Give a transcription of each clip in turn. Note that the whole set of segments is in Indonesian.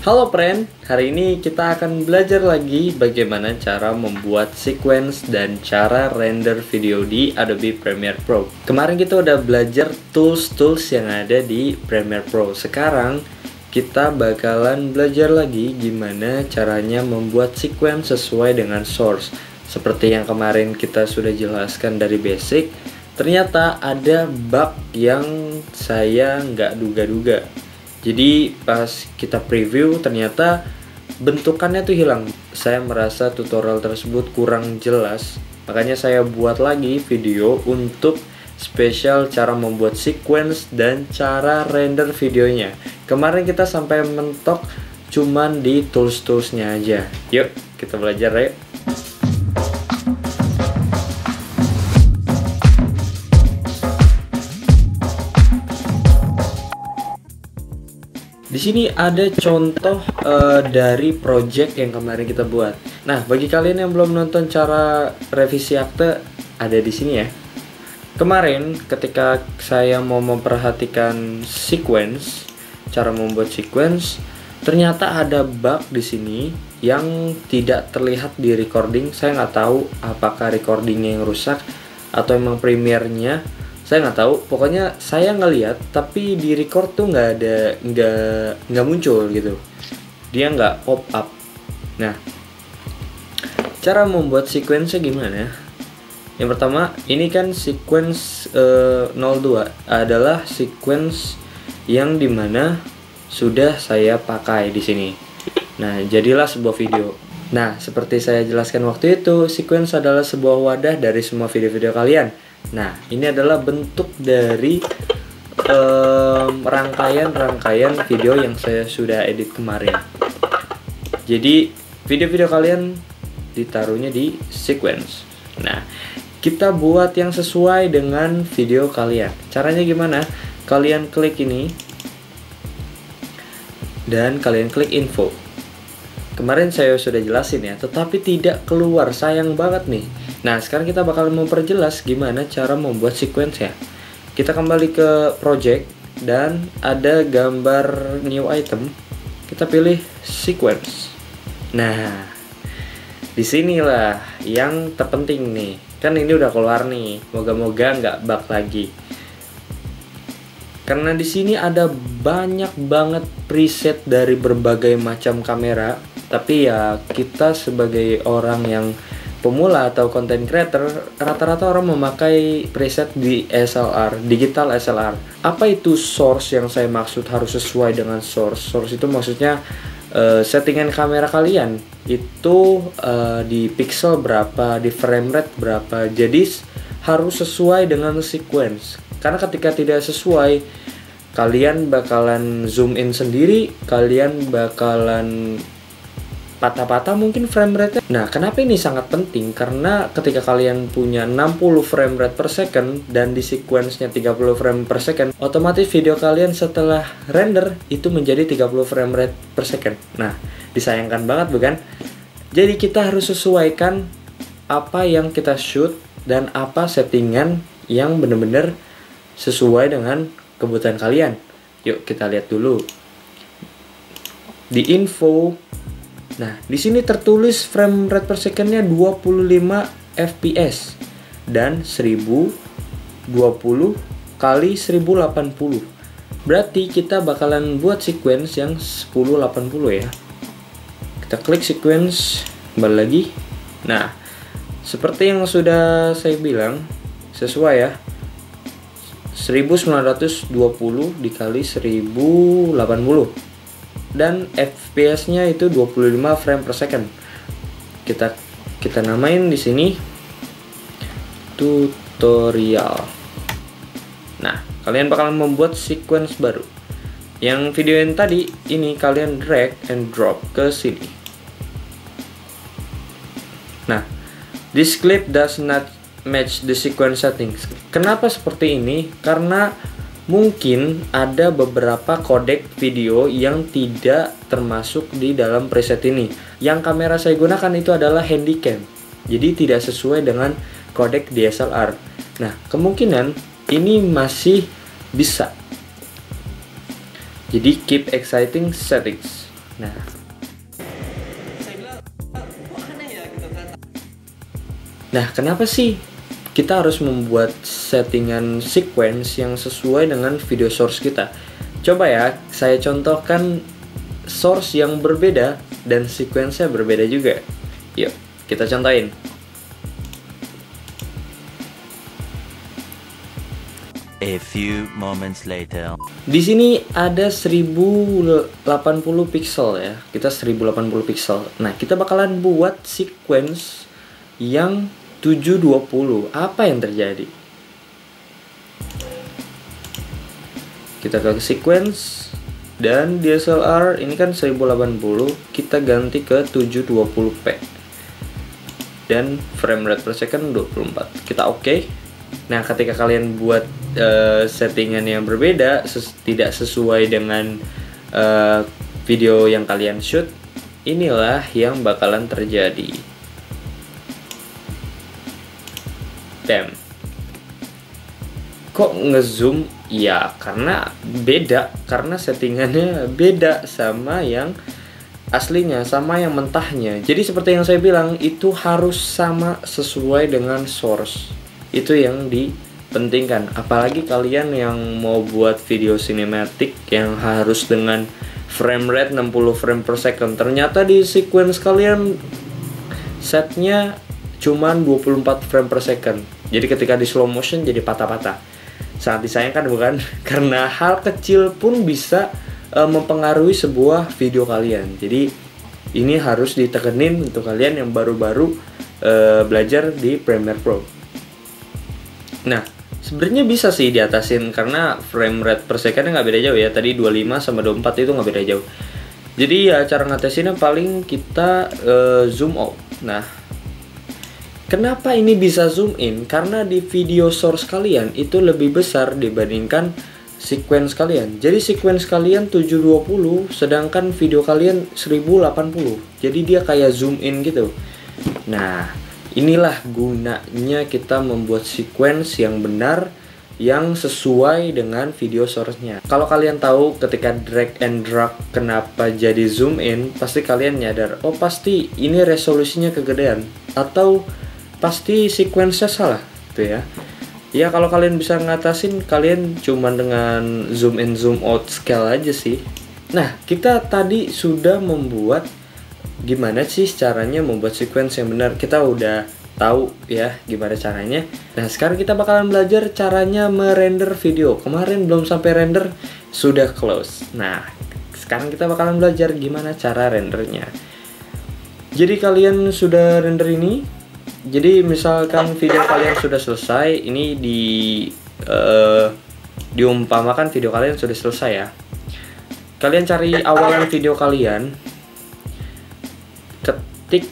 Halo friend, hari ini kita akan belajar lagi bagaimana cara membuat sequence dan cara render video di Adobe Premiere Pro. Kemarin kita udah belajar tools-tools yang ada di Premiere Pro. Sekarang kita bakalan belajar lagi gimana caranya membuat sequence sesuai dengan source. Seperti yang kemarin kita sudah jelaskan dari basic, ternyata ada bug yang saya nggak duga-duga. Jadi pas kita preview ternyata bentukannya tuh hilang. Saya merasa tutorial tersebut kurang jelas, makanya saya buat lagi video untuk spesial cara membuat sequence dan cara render videonya. Kemarin kita sampai mentok cuman di tools-toolsnya aja. Yuk kita belajar yuk. Di sini ada contoh dari project yang kemarin kita buat. Nah, bagi kalian yang belum nonton cara revisi akte, ada di sini ya. Kemarin ketika saya mau memperhatikan sequence, cara membuat sequence, ternyata ada bug di sini yang tidak terlihat di recording. Saya nggak tahu apakah recordingnya yang rusak atau emang Premiere-nya. Saya nggak tahu, pokoknya saya ngeliat tapi di record tuh nggak muncul gitu, dia nggak pop up. Nah, cara membuat sequence gimana? Yang pertama, ini kan sequence 02 adalah sequence yang dimana sudah saya pakai di sini. Nah, jadilah sebuah video. Nah, seperti saya jelaskan waktu itu, sequence adalah sebuah wadah dari semua video-video kalian. Nah, ini adalah bentuk dari rangkaian video yang saya sudah edit kemarin. Jadi, video-video kalian ditaruhnya di sequence. Nah, kita buat yang sesuai dengan video kalian. Caranya gimana? Kalian klik ini dan kalian klik info. Kemarin saya sudah jelasin ya, tetapi tidak keluar, sayang banget nih. Nah, sekarang kita bakal memperjelas gimana cara membuat sequence ya. Kita kembali ke project dan ada gambar new item. Kita pilih sequence. Nah, disinilah yang terpenting nih. Kan ini udah keluar nih. Moga-moga nggak bug lagi. Karena di sini ada banyak banget preset dari berbagai macam kamera. Tapi ya kita sebagai orang yang pemula atau content creator, rata-rata orang memakai preset di SLR, digital SLR. Apa itu source yang saya maksud harus sesuai dengan source? Source itu maksudnya settingan kamera kalian itu di pixel berapa, di frame rate berapa. Jadi harus sesuai dengan sequence. Karena ketika tidak sesuai, kalian bakalan zoom in sendiri, kalian bakalan patah-patah mungkin frame rate-nya. Nah, kenapa ini sangat penting? Karena ketika kalian punya 60 frame rate per second dan di sequence-nya 30 frame per second, otomatis video kalian setelah render itu menjadi 30 frame rate per second. Nah, disayangkan banget bukan? Jadi kita harus sesuaikan apa yang kita shoot dan apa settingan yang benar-benar sesuai dengan kebutuhan kalian. Yuk kita lihat dulu. Di info, nah, di sini tertulis frame rate per secondnya 25 fps dan 1020 kali 1080. Berarti kita bakalan buat sequence yang 1080 ya. Kita klik sequence, kembali lagi. Nah, seperti yang sudah saya bilang, sesuai ya. 1920 dikali 1080. Dan FPS-nya itu 25 frame per second. Kita namain di sini tutorial. Nah, kalian bakalan membuat sequence baru. Yang video yang tadi ini kalian drag and drop ke sini. Nah, this clip does not match the sequence settings. Kenapa seperti ini? Karena mungkin ada beberapa kodek video yang tidak termasuk di dalam preset ini. Yang kamera saya gunakan itu adalah handycam, jadi tidak sesuai dengan kodek DSLR. Nah, kemungkinan ini masih bisa. Jadi keep exciting settings. Nah, kenapa sih kita harus membuat settingan sequence yang sesuai dengan video source kita? Coba ya, saya contohkan source yang berbeda dan sequence-nya berbeda juga. Yuk, kita contohin. A few moments later. Di sini ada 1080 pixel ya. Kita 1080 pixel. Nah, kita bakalan buat sequence yang 720. Apa yang terjadi? Kita ke sequence dan DSLR ini kan 1080, kita ganti ke 720p. Dan frame rate per second 24. Kita oke. Nah, ketika kalian buat settingan yang berbeda, tidak sesuai dengan video yang kalian shoot, inilah yang bakalan terjadi. Bam. Kok ngezoom? Ya, karena beda, karena settingannya beda sama yang aslinya, sama yang mentahnya. Jadi seperti yang saya bilang, itu harus sama sesuai dengan source. Itu yang dipentingkan. Apalagi kalian yang mau buat video cinematic yang harus dengan frame rate 60 frame per second. Ternyata di sequence kalian setnya cuman 24 frame per second. Jadi ketika di slow motion jadi patah-patah. Sangat disayangkan bukan? Karena hal kecil pun bisa mempengaruhi sebuah video kalian. Jadi ini harus ditekenin untuk kalian yang baru-baru belajar di Premiere Pro. Nah, sebenarnya bisa sih diatasin karena frame rate per second nggak beda jauh ya. Tadi 25 sama 24 itu nggak beda jauh. Jadi ya cara ngatasinnya paling kita zoom out. Nah, kenapa ini bisa zoom in? Karena di video source kalian itu lebih besar dibandingkan sequence kalian. Jadi sequence kalian 720 sedangkan video kalian 1080. Jadi dia kayak zoom in gitu. Nah, inilah gunanya kita membuat sequence yang benar, yang sesuai dengan video source-nya. Kalau kalian tahu ketika drag and drop kenapa jadi zoom in, pasti kalian nyadar, oh pasti ini resolusinya kegedean atau pasti sequence-nya salah gitu ya. Ya kalau kalian bisa ngatasin, kalian cuma dengan zoom in zoom out scale aja sih. Nah, kita tadi sudah membuat gimana sih caranya membuat sequence yang benar. Kita udah tahu ya gimana caranya. Nah, sekarang kita bakalan belajar caranya merender video. Kemarin belum sampai render, sudah close. Nah, sekarang kita bakalan belajar gimana cara rendernya. Jadi kalian sudah render ini. Jadi misalkan video kalian sudah selesai, ini diumpamakan video kalian sudah selesai ya. Kalian cari awalan video kalian, ketik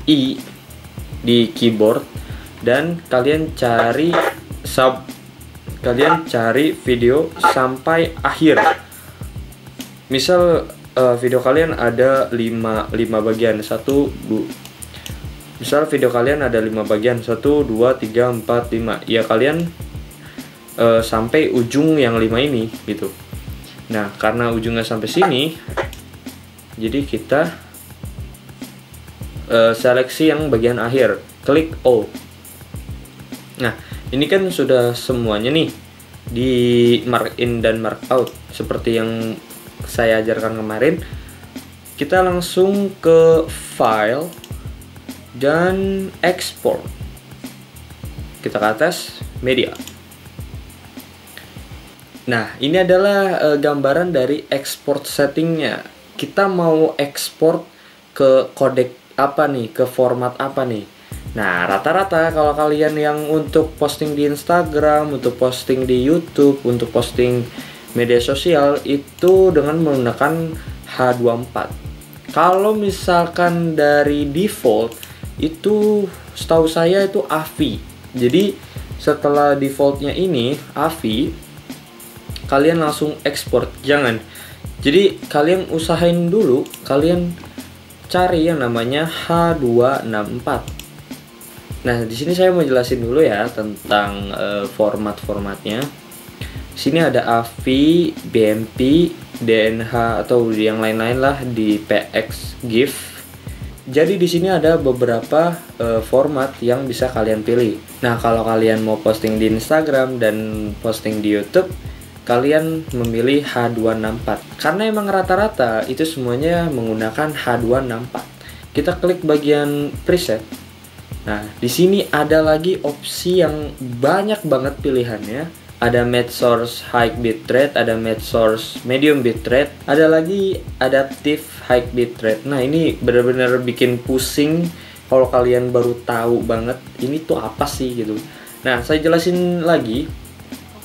I di keyboard dan kalian cari video sampai akhir. Misal video kalian ada 5 bagian, 1 2. Misal video kalian ada 5 bagian, 1 2 3 4 5. Ya kalian sampai ujung yang 5 ini gitu. Nah, karena ujungnya sampai sini, jadi kita seleksi yang bagian akhir, klik all. Nah, ini kan sudah semuanya nih di mark in dan mark out seperti yang saya ajarkan kemarin. Kita langsung ke file dan export. Kita ke atas media. Nah, ini adalah gambaran dari export settingnya. Kita mau export ke codec apa nih, ke format apa nih. Nah, rata-rata kalau kalian yang untuk posting di Instagram, untuk posting di YouTube, untuk posting media sosial itu dengan menggunakan H24. Kalau misalkan dari default itu setahu saya itu AVI. Jadi setelah defaultnya ini AVI, kalian langsung ekspor. Jangan. Jadi kalian usahain dulu, kalian cari yang namanya H264. Nah, di sini saya mau jelasin dulu ya tentang format-formatnya. Sini ada AVI, BMP, DNH atau yang lain-lain lah di PX GIF. Jadi di sini ada beberapa format yang bisa kalian pilih. Nah, kalau kalian mau posting di Instagram dan posting di YouTube, kalian memilih H264. Karena emang rata-rata itu semuanya menggunakan H264. Kita klik bagian preset. Nah, di sini ada lagi opsi yang banyak banget pilihannya. Ada match source high bitrate, ada match source medium bitrate, ada lagi adaptive high bitrate. Nah, ini benar-benar bikin pusing kalau kalian baru tahu banget ini tuh apa sih gitu. Nah, saya jelasin lagi,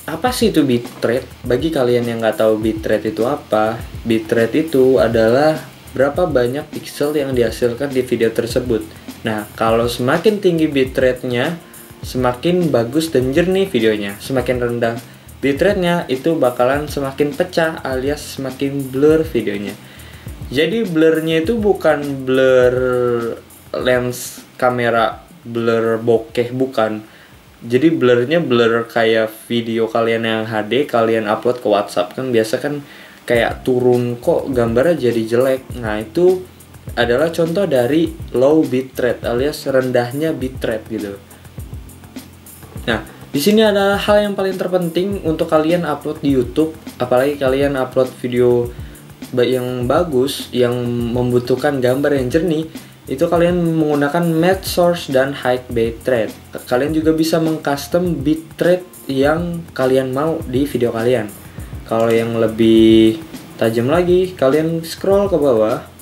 apa sih itu bitrate? Bagi kalian yang nggak tahu bitrate itu apa, bitrate itu adalah berapa banyak pixel yang dihasilkan di video tersebut. Nah, kalau semakin tinggi bitrate-nya, semakin bagus dan jernih videonya. Semakin rendah bitrate-nya, itu bakalan semakin pecah alias semakin blur videonya. Jadi blurnya itu bukan blur lens kamera, blur bokeh, bukan. Jadi blurnya blur kayak video kalian yang HD kalian upload ke WhatsApp, kan biasa kan kayak turun kok gambarnya jadi jelek. Nah, itu adalah contoh dari low bitrate alias rendahnya bitrate gitu. Nah, di sini ada hal yang paling terpenting untuk kalian upload di YouTube, apalagi kalian upload video yang bagus, yang membutuhkan gambar yang jernih, itu kalian menggunakan match source dan high bitrate. Kalian juga bisa mengcustom bitrate yang kalian mau di video kalian. Kalau yang lebih tajam lagi, kalian scroll ke bawah.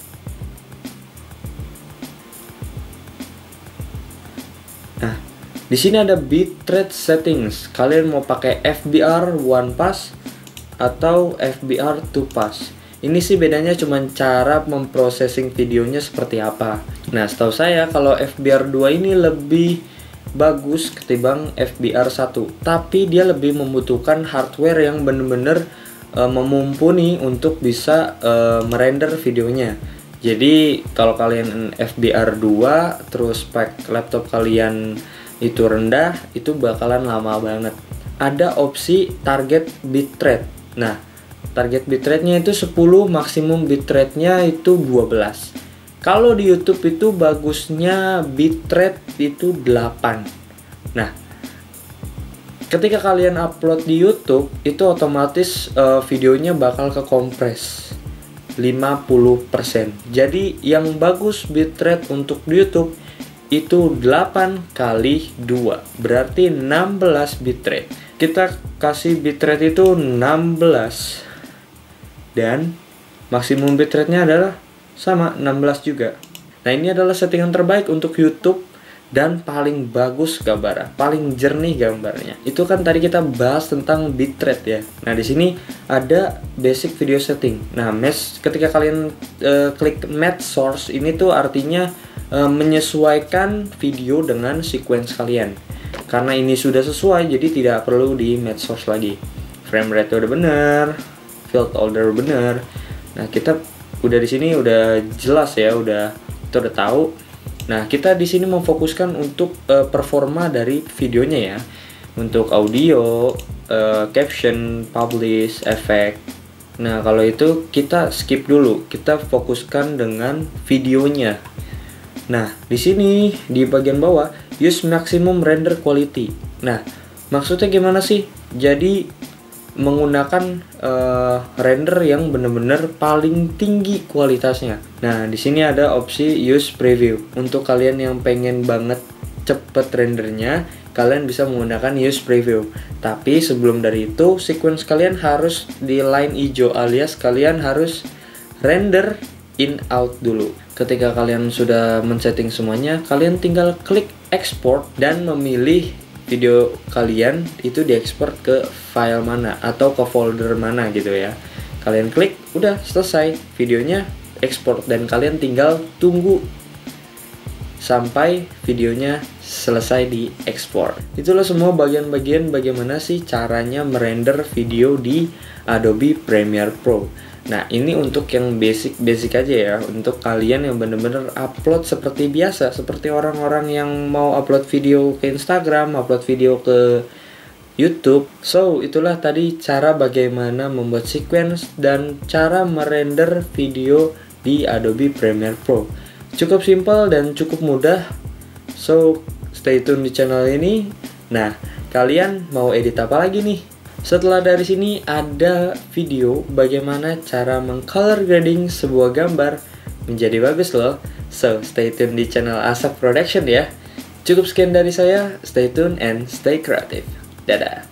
Di sini ada bitrate settings. Kalian mau pakai FBR one pass atau FBR two pass. Ini sih bedanya cuma cara memprocessing videonya seperti apa. Nah, setahu saya kalau FBR 2 ini lebih bagus ketimbang FBR 1, tapi dia lebih membutuhkan hardware yang benar-benar memumpuni untuk bisa merender videonya. Jadi kalau kalian FBR 2 terus spek laptop kalian itu rendah, itu bakalan lama banget. Ada opsi target bitrate. Nah, target bitrate-nya itu 10, maksimum bitrate-nya itu 12. Kalau di YouTube itu bagusnya bitrate itu 8. Nah, ketika kalian upload di YouTube, itu otomatis videonya bakal kekompres 50%. Jadi yang bagus bitrate untuk di YouTube itu 8 kali 2, berarti 16 bitrate. Kita kasih bitrate itu 16 dan maksimum bitrate-nya adalah sama 16 juga. Nah, ini adalah settingan terbaik untuk YouTube dan paling bagus gambarnya, paling jernih gambarnya. Itu kan tadi kita bahas tentang bitrate ya. Nah, di sini ada basic video setting. Nah, ketika kalian klik match source, ini tuh artinya menyesuaikan video dengan sequence kalian. Karena ini sudah sesuai, jadi tidak perlu di match source lagi. Frame rate udah bener, field order bener. Nah, kita udah di sini udah jelas ya, kita udah tahu. Nah, kita di sini memfokuskan untuk performa dari videonya ya. Untuk audio, caption, publish, efek. Nah, kalau itu kita skip dulu. Kita fokuskan dengan videonya. Nah, di sini di bagian bawah use maximum render quality. Nah, maksudnya gimana sih? Jadi menggunakan render yang benar-benar paling tinggi kualitasnya. Nah, di sini ada opsi use preview. Untuk kalian yang pengen banget cepet rendernya, kalian bisa menggunakan use preview. Tapi sebelum dari itu, sequence kalian harus di line hijau alias kalian harus render in out dulu. Ketika kalian sudah men-setting semuanya, kalian tinggal klik export dan memilih video kalian itu diekspor ke file mana atau ke folder mana gitu ya. Kalian klik, udah selesai videonya ekspor dan kalian tinggal tunggu sampai videonya selesai diekspor. Itulah semua bagian-bagian bagaimana sih caranya merender video di Adobe Premiere Pro. Nah, ini untuk yang basic aja ya, untuk kalian yang bener-bener upload seperti biasa, seperti orang-orang yang mau upload video ke Instagram, upload video ke YouTube. So, itulah tadi cara bagaimana membuat sequence dan cara merender video di Adobe Premiere Pro. Cukup simpel dan cukup mudah. So, stay tune di channel ini. Nah, kalian mau edit apa lagi nih? Setelah dari sini ada video bagaimana cara meng-color grading sebuah gambar menjadi bagus loh. So, stay tune di channel Asap Production ya. Cukup sekian dari saya. Stay tune and stay creative. Dadah.